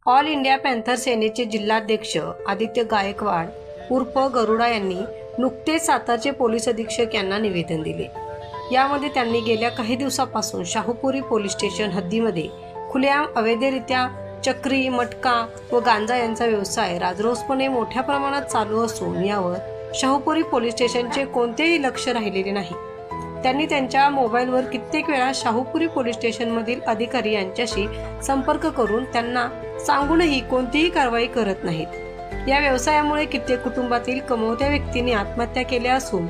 All India panther सेनेचे जिल्हाध्यक्ष आदित्य गायकवाड उर्फ गरुडा यांनी नुकतेच सातारचे पोलीस अधीक्षक यांना निवेदन दिले। यामध्ये त्यांनी गेल्या काही दिवसापासून शाहूपुरी पोलीस स्टेशन हद्दीमध्ये खुलेआम अवैधरित्या चक्री, मटका व गांजा यांचा व्यवसाय राजरोसपणे मोठ्या प्रमाणात चालू असून यावर शाहूपुरी पोलीस स्टेशनचे कोणतेही लक्ष राहिलेले नाही। त्यांनी त्यांच्या मोबाईलवर कित्येक वेळा शाहूपुरी पोलीस स्टेशनमधील अधिकारी यांच्याशी संपर्क करून त्यांना सांगूनही कोणतीही कारवाई करत नाहीत। या व्यवसायामुळे कित्येक कुटुंबातील कमवत्या व्यक्तींनी आत्महत्या केल्या असून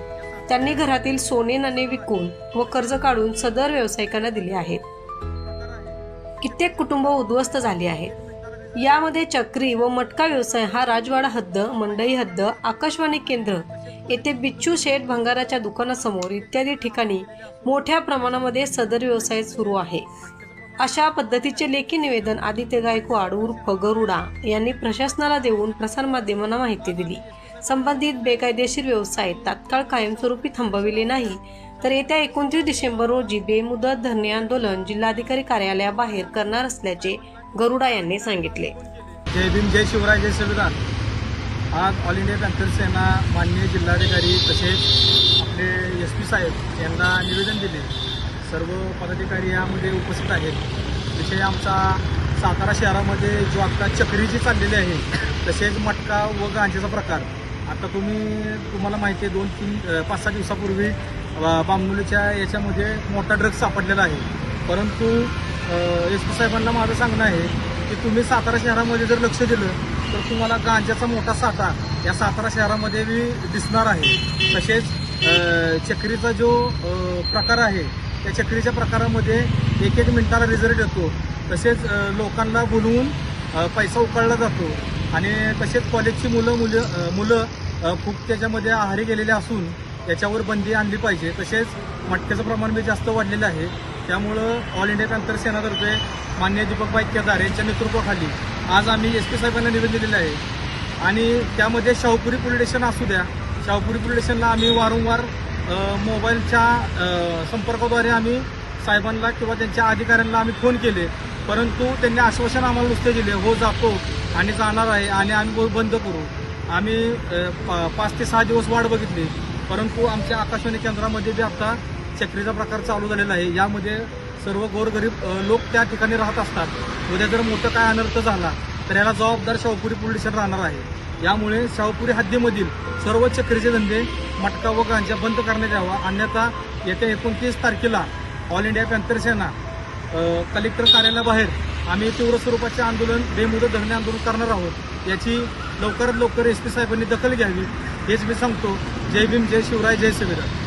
त्यांनी घरातील सोने नाणे विकून व कर्ज काढून सदर व्यावसायिकांना दिले आहेत। कित्येक कुटुंब उद्ध्वस्त झाली आहेत। यामध्ये चक्री व मटका व्यवसाय हा राजवाडा हद्द, मंडई हद्द, आकाशवाणी केंद्र येथे बिच्छू शेठ भंगाराच्या दुकानासमोर इत्यादी ठिकाणी मोठ्या प्रमाणामध्ये सदर व्यवसाय सुरू आहे। अशा पद्धतीचे लेखी निवेदन आदित्य गायकवाड उर्फ गरुडा यांनी प्रशासनाला देऊन प्रसारमाध्यमांना माहिती दिली। संबंधित बेकायदेशीर व्यवसाय तात्काळ कायमस्वरूपी थांबविले नाही तर येत्या 29 डिसेंबर रोजी बेमुदत धरणे आंदोलन जिल्हाधिकारी कार्यालयाबाहेर करणार असल्याचे गरुडा यांनी सांगितले। जय भीम, जय शिवराय, जय संविधान। आज ऑल इंडिया पॅन्थर सेना माननीय जिल्हाधिकारी तसेच आपले SP साहेब यांना निवेदन दिले। सर्व पदाधिकारी यामध्ये उपस्थित आहेत। विषय आमचा सातारा शहरामध्ये जो आता चक्री जी चाललेली आहे तसेच मटका व गांजाचा प्रकार, आता तुम्हाला माहिती आहे 5-6 दिवसापूर्वी बामणोलीच्या याच्यामध्ये मोठा ड्रग्ज सापडलेला आहे। परंतु SP साहेबांना माझं सांगणं आहे की तुम्ही सातारा शहरामध्ये जर लक्ष दिलं तर तुम्हाला गांजाचा मोठा साठा या सातारा शहरामध्ये बी दिसणार आहे। तसेच चक्रीचा जो प्रकार आहे त्या चक्रीच्या प्रकारामध्ये 1-1 मिनिटाला रिझल्ट येतो। तसेच लोकांना बोलवून पैसा उकळला जातो आणि तसेच कॉलेजची मुलं खूप त्याच्यामध्ये आहारी गेलेले असून याच्यावर बंदी आणली पाहिजे। तसेच मटक्याचं प्रमाण बी जास्त वाढलेलं आहे। त्यामुळं ऑल इंडिया पॅन्थर सेनातर्फे माननीय दीपकभाई केदार यांच्या नेतृत्वाखाली आज आम्ही SP साहेबांना निवेदन दिलेलं आहे आणि त्यामध्ये शाहूपुरी पोलीस स्टेशन असू द्या, शाहूपुरी पोलीस स्टेशनला आम्ही वारंवार मोबाईलच्या संपर्काद्वारे आम्ही साहेबांना किंवा त्यांच्या अधिकाऱ्यांना आम्ही फोन केले, परंतु त्यांनी आश्वासन आम्हाला नुसते दिले, हो जातो आणि जाणार आहे आणि आम्ही बंद करू। आम्ही 5 ते 6 दिवस वाट बघितली, परंतु आमच्या आकाशवाणी केंद्रामध्ये बी आता चक्रीचा प्रकार चालू झालेला आहे। यामध्ये सर्व गोरगरीब लोक त्या ठिकाणी राहत असतात। उद्या जर मोठं काय अनर्थ झाला तर याला जबाबदार शाहूपुरी पोलीस स्टेशन राहणार आहे। यामुळे शाहूपुरी हद्दीमधील सर्व चक्रीचे धंदे, मटका व गांजा बंद करण्यात यावा, अन्यथा येत्या 29 तारखेला ऑल इंडिया पॅन्थर सेना कलेक्टर कार्यालयाबाहेर आम्ही तीव्र स्वरूपाचे आंदोलन, बेमुदत धरणे आंदोलन करणार आहोत। याची लवकरात लवकर SP साहेबांनी दखल घ्यावी हेच मी सांगतो। जय भीम, जय शिवराय, जय संविधान।